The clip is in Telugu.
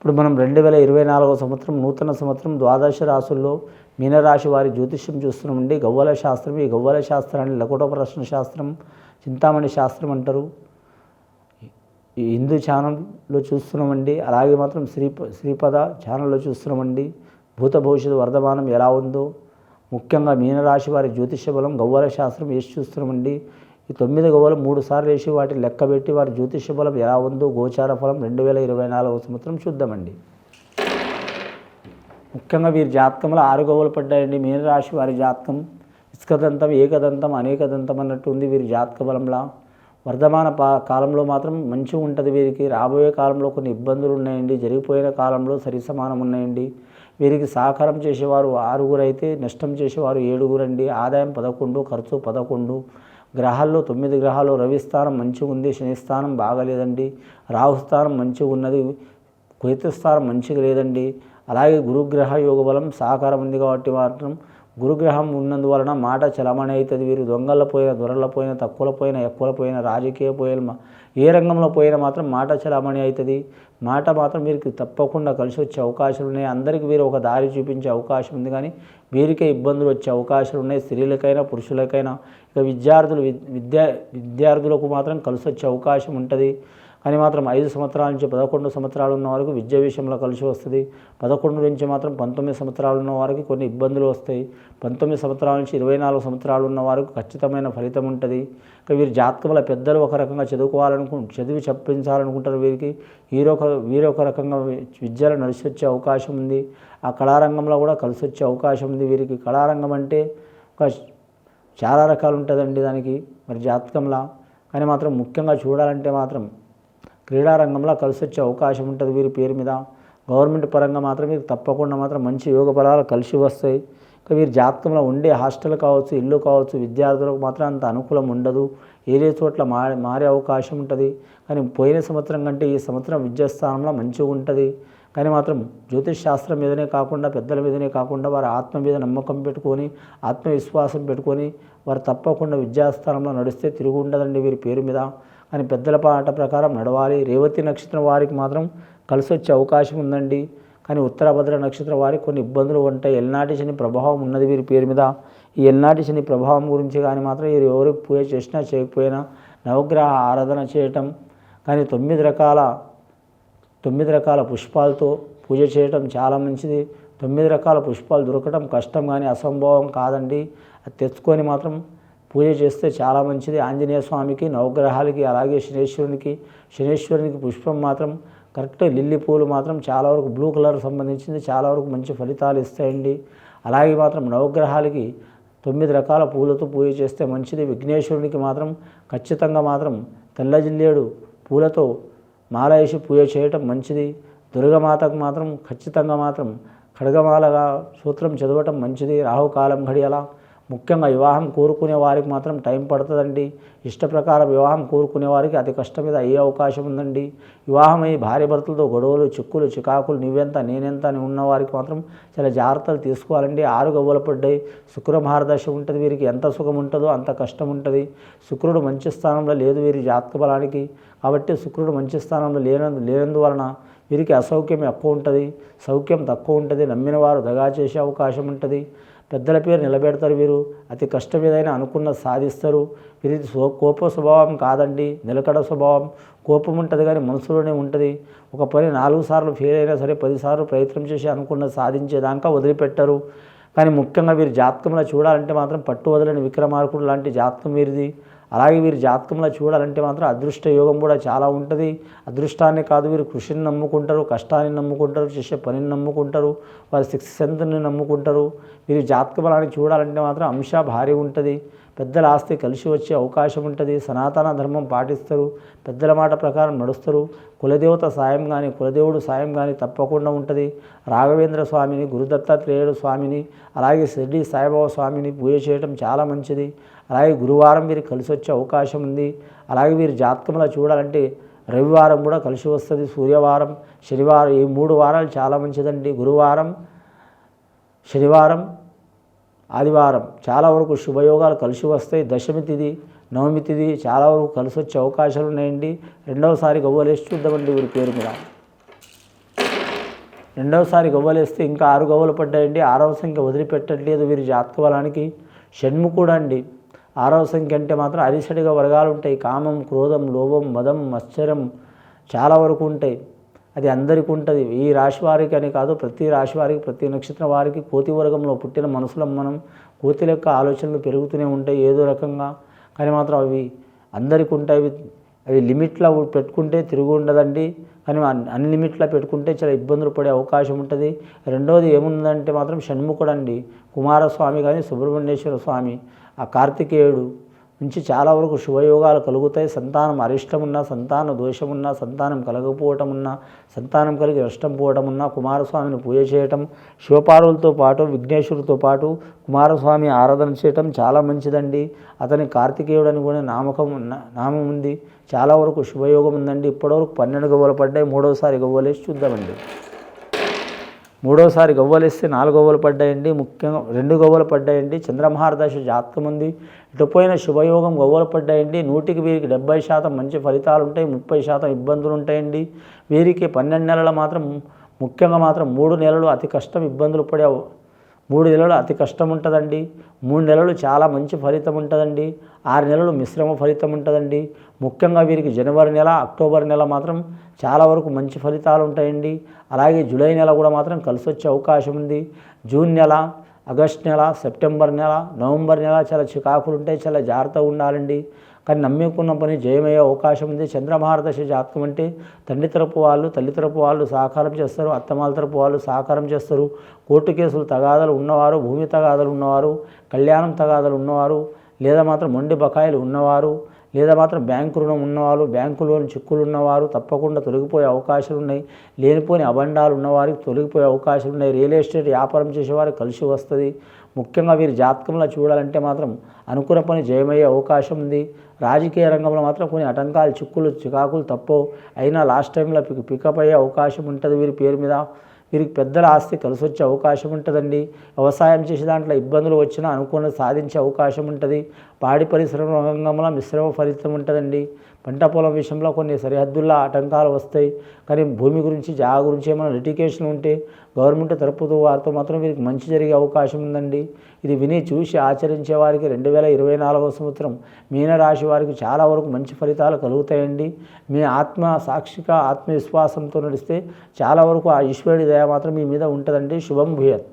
ఇప్పుడు మనం 2024 సంవత్సరం నూతన సంవత్సరం ద్వాదశ రాశుల్లో మీనరాశి వారి జ్యోతిష్యం చూస్తున్నామండి. గవ్వల శాస్త్రం. ఈ గవ్వల శాస్త్రాన్ని లకోట ప్రశ్న శాస్త్రం, చింతామణి శాస్త్రం అంటారు. ఈ హిందూ ఛానల్లో చూస్తున్నామండి. అలాగే మాత్రం శ్రీపద ఛానల్లో చూస్తున్నామండి. భూత భవిష్యత్తు వర్ధమానం ఎలా ఉందో ముఖ్యంగా మీనరాశి వారి జ్యోతిష్య బలం గవ్వల శాస్త్రం వేసి చూస్తున్నామండి. ఈ 9 గవ్వలు 3 సార్లు వేసి వాటిని లెక్కబెట్టి వారి జ్యోతిష్య బలం ఎలా ఉందో గోచార ఫలం 2024 సంవత్సరం చూద్దామండి. ముఖ్యంగా వీరి జాతకంలో 6 గవ్వలు పడ్డాయండి. మీనరాశి వారి జాతకం ఇసుకదంతం, ఏకదంతం, అనేకదంతం అన్నట్టు ఉంది వీరి జాతక బలంలా. వర్ధమాన కాలంలో మాత్రం మంచిగా ఉంటుంది వీరికి. రాబోయే కాలంలో కొన్ని ఇబ్బందులు ఉన్నాయండి. జరిగిపోయిన కాలంలో సరిసమానం ఉన్నాయండి. వీరికి సహకారం చేసేవారు 6 అయితే నష్టం చేసేవారు 7 అండి. ఆదాయం 11, ఖర్చు 11. గ్రహాల్లో 9 గ్రహాలు. రవి స్థానం మంచిగా ఉంది, శని స్థానం బాగాలేదండి. రాహు స్థానం మంచిగా ఉన్నది, కుయత స్థానం మంచిగా లేదండి. అలాగే గురుగ్రహ యోగ బలం సహకారం ఉంది కాబట్టి మాత్రం గురుగ్రహం ఉన్నందువలన మాట చలమణి అవుతుంది. వీరు దొంగల పోయిన, దొరల పోయిన, తక్కువల పోయిన, ఎక్కువల పోయిన, రాజకీయ పోయిన, ఏ రంగంలో పోయినా మాత్రం మాట చలమణి అవుతుంది. మాట మాత్రం వీరికి తప్పకుండా కలిసి వచ్చే అవకాశాలు ఉన్నాయి. అందరికీ వీరు ఒక దారి చూపించే అవకాశం ఉంది, కానీ వీరికే ఇబ్బందులు వచ్చే అవకాశాలు ఉన్నాయి. స్త్రీలకైనా పురుషులకైనా. ఇక విద్యార్థులకు మాత్రం కలిసి వచ్చే అవకాశం ఉంటుంది. కానీ మాత్రం 5 సంవత్సరాల నుంచి 11 సంవత్సరాలు ఉన్న వారికి విద్య విషయంలో కలిసి వస్తుంది. 11 నుంచి మాత్రం 19 సంవత్సరాలు ఉన్న వారికి కొన్ని ఇబ్బందులు వస్తాయి. 19 సంవత్సరాల నుంచి 24 సంవత్సరాలు ఉన్న వారికి ఖచ్చితమైన ఫలితం ఉంటుంది. ఇక వీరి జాతకంలో పెద్దలు ఒక రకంగా చదివి చెప్పించాలనుకుంటారు. వీరికి వీరొక రకంగా విద్యలో నడిచి వచ్చే అవకాశం ఉంది. ఆ కళారంగంలో కూడా కలిసి వచ్చే అవకాశం ఉంది వీరికి. కళారంగం అంటే ఒక చాలా రకాలు ఉంటుందండి దానికి మరి జాతకంలో. కానీ మాత్రం ముఖ్యంగా చూడాలంటే మాత్రం క్రీడారంగంలో కలిసి వచ్చే అవకాశం ఉంటుంది వీరి పేరు మీద. గవర్నమెంట్ పరంగా మాత్రం వీరికి తప్పకుండా మాత్రం మంచి యోగ బలాలు కలిసి వస్తాయి. ఇక వీరి జాతకంలో ఉండే హాస్టల్ కావచ్చు, ఇల్లు కావచ్చు, విద్యార్థులకు మాత్రం అంత అనుకూలం ఉండదు. ఏదే చోట్ల మారే అవకాశం ఉంటుంది. కానీ పోయిన సంవత్సరం కంటే ఈ సంవత్సరం విద్యాస్థానంలో మంచిగా ఉంటుంది. కానీ మాత్రం జ్యోతిష్ శాస్త్రం మీదనే కాకుండా, పెద్దల మీదనే కాకుండా వారి ఆత్మ మీద నమ్మకం పెట్టుకొని, ఆత్మవిశ్వాసం పెట్టుకొని వారు తప్పకుండా విద్యాస్థానంలో నడిస్తే తిరుగు ఉండదండి వీరి పేరు మీద. కానీ పెద్దల పాట ప్రకారం నడవాలి. రేవతి నక్షత్రం వారికి మాత్రం కలిసి వచ్చే అవకాశం ఉందండి. కానీ ఉత్తరభద్ర నక్షత్రం వారికి కొన్ని ఇబ్బందులు ఉంటాయి. ఎల్నాటి శని ప్రభావం ఉన్నది వీరి పేరు మీద. ఈ ఎల్నాటి శని ప్రభావం గురించి కానీ మాత్రం వీరు ఎవరికి పూజ చేసినా చేయకపోయినా నవగ్రహ ఆరాధన చేయటం, కానీ 9 రకాల పుష్పాలతో పూజ చేయటం చాలా మంచిది. 9 రకాల పుష్పాలు దొరకడం కష్టం, కానీ అసంభవం కాదండి. అది తెచ్చుకొని మాత్రం పూజ చేస్తే చాలా మంచిది. ఆంజనేయ స్వామికి, నవగ్రహాలకి, అలాగే శనేశ్వరునికి పుష్పం మాత్రం కరెక్ట్ లిల్లీ పూలు మాత్రం చాలా వరకు బ్లూ కలర్ సంబంధించింది, చాలా వరకు మంచి ఫలితాలు ఇస్తాయండి. అలాగే మాత్రం నవగ్రహాలకి 9 రకాల పూలతో పూజ చేస్తే మంచిది. విఘ్నేశ్వరునికి మాత్రం ఖచ్చితంగా మాత్రం తెల్ల జిల్లేడు పూలతో మాల వేసి పూజ చేయటం మంచిది. దుర్గమాతకు మాత్రం ఖచ్చితంగా మాత్రం ఖడ్గమాలగా సూత్రం చదవటం మంచిది. రాహుకాలం ఘడియల. ముఖ్యంగా వివాహం కోరుకునే వారికి మాత్రం టైం పడుతుందండి. ఇష్ట ప్రకారం వివాహం కోరుకునే వారికి అతి కష్టం మీద అయ్యే అవకాశం ఉందండి. వివాహమై భార్య భర్తలతో గొడవలు, చిక్కులు, చికాకులు, నువ్వెంత నేనెంత అని ఉన్న వారికి మాత్రం చాలా జాగ్రత్తలు తీసుకోవాలండి. 6 గవ్వలు పడ్డాయి. శుక్ర మహారదశ ఉంటుంది వీరికి. ఎంత సుఖం ఉంటుందో అంత కష్టం ఉంటుంది. శుక్రుడు మంచి స్థానంలో లేదు వీరి జాతక బలానికి. కాబట్టి శుక్రుడు మంచి స్థానంలో లేనందువలన వీరికి అసౌఖ్యం ఎక్కువ ఉంటుంది, సౌఖ్యం తక్కువ ఉంటుంది. నమ్మిన వారు దగా చేసే అవకాశం ఉంటుంది. పెద్దల పేరు నిలబెడతారు వీరు. అతి కష్టం ఏదైనా అనుకున్నది సాధిస్తారు. వీరిది కోప స్వభావం కాదండి, నిలకడ స్వభావం. కోపం ఉంటుంది కానీ మనసులోనే ఉంటుంది. ఒక పని 4 సార్లు ఫెయిల్ అయినా సరే 10 సార్లు ప్రయత్నం చేసి అనుకున్నది సాధించేదాకా వదిలిపెట్టరు. కానీ ముఖ్యంగా వీరి జాతకంలో చూడాలంటే మాత్రం పట్టు వదలని విక్రమార్కుడు లాంటి జాతకం వీరిది. అలాగే వీరి జాతకంలో చూడాలంటే మాత్రం అదృష్ట యోగం కూడా చాలా ఉంటుంది. అదృష్టాన్ని కాదు, వీరు కృషిని నమ్ముకుంటారు, కష్టాన్ని నమ్ముకుంటారు, చేసే పనిని నమ్ముకుంటారు, వారి సిక్స్త్ సెన్స్ని నమ్ముకుంటారు. వీరి జాతక బలాన్ని చూడాలంటే మాత్రం అంశ భారీ ఉంటుంది. పెద్దల ఆస్తి కలిసి వచ్చే అవకాశం ఉంటుంది. సనాతన ధర్మం పాటిస్తారు, పెద్దల మాట ప్రకారం నడుస్తారు. కులదేవత సాయం కానీ, కులదేవుడు సాయం కానీ తప్పకుండా ఉంటుంది. రాఘవేంద్ర స్వామిని, గురుదత్తాత్రేయుడు స్వామిని, అలాగే షిర్డీ సాయిబాబా స్వామిని పూజ చేయడం చాలా మంచిది. అలాగే గురువారం వీరికి కలిసి వచ్చే అవకాశం ఉంది. అలాగే వీరి జాతకంలో చూడాలంటే రవివారం కూడా కలిసి వస్తుంది. సూర్యవారం, శనివారం, ఈ 3 వారాలు చాలా మంచిదండి. గురువారం, శనివారం, ఆదివారం చాలా వరకు శుభయోగాలు కలిసి వస్తాయి. దశమి తిథి, నవమి తిథి చాలా వరకు కలిసి వచ్చే అవకాశాలు ఉన్నాయండి. రెండవసారి గవ్వలేసి చూద్దామండి వీరి పేరు మీద. రెండవసారి గవ్వలేస్తే ఇంకా 6 గవ్వలు పడ్డాయండి. 6వ సంఖ్య వదిలిపెట్టట్లేదు వీరి జాతక బలానికి. షణ్ముఖుడు అండి. 6వ సంఖ్య అంటే మాత్రం అరిసడిగా వర్గాలు ఉంటాయి. కామం, క్రోధం, లోభం, మదం, మత్సరం చాలా వరకు ఉంటాయి. అది అందరికీ ఉంటుంది. ఈ రాశి వారికి అని కాదు, ప్రతి రాశి వారికి, ప్రతి నక్షత్రం వారికి, కోతి వర్గంలో పుట్టిన మనుషులం మనం. కోతి లెక్క ఆలోచనలు పెరుగుతూనే ఉంటాయి ఏదో రకంగా. కానీ మాత్రం అవి అందరికీ ఉంటాయి. అవి లిమిట్లో పెట్టుకుంటే తిరుగు ఉండదండి. కానీ అన్లిమిట్లో పెట్టుకుంటే చాలా ఇబ్బందులు పడే అవకాశం ఉంటుంది. రెండవది ఏముందంటే మాత్రం షణ్ముఖుడు అండి. కుమారస్వామి కానీ సుబ్రహ్మణ్యేశ్వర స్వామి, ఆ కార్తికేయుడు నుంచి చాలా వరకు శుభయోగాలు కలుగుతాయి. సంతానం అరిష్టం ఉన్నా, సంతాన దోషం ఉన్నా, సంతానం కలగకపోవటం ఉన్నా, సంతానం కలిగి నష్టం పోవటం ఉన్నా కుమారస్వామిని పూజ చేయటం, శివపార్వలతో పాటు విఘ్నేశ్వరుడితో పాటు కుమారస్వామి ఆరాధన చేయటం చాలా మంచిదండి. అతని కార్తికేయుడు అని కూడా నామం ఉంది. చాలా వరకు శుభయోగం ఉందండి. ఇప్పటివరకు 12 గవ్వలు పడ్డాయి. మూడవసారి గవ్వలేసి చూద్దామండి. మూడోసారి గవ్వలేస్తే 4 గవ్వలు పడ్డాయండి. ముఖ్యంగా 2 గవ్వలు పడ్డాయండి. చంద్రమహారదశ జాతకం ఉంది. ఇటుపోయిన శుభయోగం గవ్వలు పడ్డాయండి. 100కి వీరికి 70% మంచి ఫలితాలు ఉంటాయి. 30% ఇబ్బందులు ఉంటాయండి. వీరికి 12 నెలల మాత్రం ముఖ్యంగా మాత్రం 3 నెలలు అతి కష్టం, ఇబ్బందులు పడే 3 నెలలు అతి కష్టం ఉంటుందండి. 3 నెలలు చాలా మంచి ఫలితం ఉంటుందండి. 6 నెలలు మిశ్రమ ఫలితం ఉంటుందండి. ముఖ్యంగా వీరికి జనవరి నెల, అక్టోబర్ నెల మాత్రం చాలా వరకు మంచి ఫలితాలు ఉంటాయండి. అలాగే జూలై నెల కూడా మాత్రం కలిసి వచ్చే అవకాశం ఉంది. జూన్ నెల, ఆగస్ట్ నెల, సెప్టెంబర్ నెల, నవంబర్ నెల చాలా చికాకులు ఉంటాయి. చాలా జాగ్రత్తగా ఉండాలండి. కానీ నమ్ముకున్న పని జయమయ్యే అవకాశం ఉంది. చంద్రమహారదశ జాతకం అంటే తండ్రి తరపు వాళ్ళు, తల్లి తరపు వాళ్ళు సహకారం చేస్తారు. అత్తమాల తరపు వాళ్ళు సహకారం చేస్తారు. కోర్టు కేసులు తగాదాలు ఉన్నవారు, భూమి తగాదాలు ఉన్నవారు, కళ్యాణం తగాదాలు ఉన్నవారు, లేదా మాత్రం మొండి బకాయిలు ఉన్నవారు, లేదా మాత్రం బ్యాంకు రుణం ఉన్నవారు, బ్యాంకులోని చిక్కులు ఉన్నవారు తప్పకుండా తొలగిపోయే అవకాశాలు ఉన్నాయి. లేనిపోని అబండాలు ఉన్నవారికి తొలగిపోయే అవకాశాలు ఉన్నాయి. రియల్ ఎస్టేట్ వ్యాపారం చేసేవారికి కలిసి వస్తుంది. ముఖ్యంగా వీరి జాతకంలో చూడాలంటే మాత్రం అనుకున్న పని జయమయ్యే అవకాశం ఉంది. రాజకీయ రంగంలో మాత్రం కొన్ని ఆటంకాలు, చిక్కులు, చికాకులు తప్పవు. అయినా లాస్ట్ టైంలో పికప్ అయ్యే అవకాశం ఉంటుంది. వీరి పేరు మీద వీరికి పెద్దల ఆస్తి కలిసి వచ్చే అవకాశం ఉంటుందండి. వ్యవసాయం చేసే దాంట్లో ఇబ్బందులు వచ్చినా అనుకున్నది సాధించే అవకాశం ఉంటుంది. పాడి పరిశ్రమ రంగంలో మిశ్రమ ఫలితం ఉంటుందండి. పంట పొలం విషయంలో కొన్ని సరిహద్దుల్లో ఆటంకాలు వస్తాయి. కానీ భూమి గురించి, జాగా గురించి ఏమైనా లిటిగేషన్ ఉంటే గవర్నమెంట్ తరపుతో వారితో మాత్రం వీరికి మంచి జరిగే అవకాశం ఉందండి. ఇది విని చూసి ఆచరించే వారికి 2024వ సంవత్సరం మీనరాశి వారికి చాలా వరకు మంచి ఫలితాలు కలుగుతాయండి. మీ ఆత్మ సాక్షిగా ఆత్మవిశ్వాసంతో నడిస్తే చాలా వరకు ఆ ఈశ్వరుడి దయ మాత్రం మీ మీద ఉంటుందండి. శుభం భూయత్.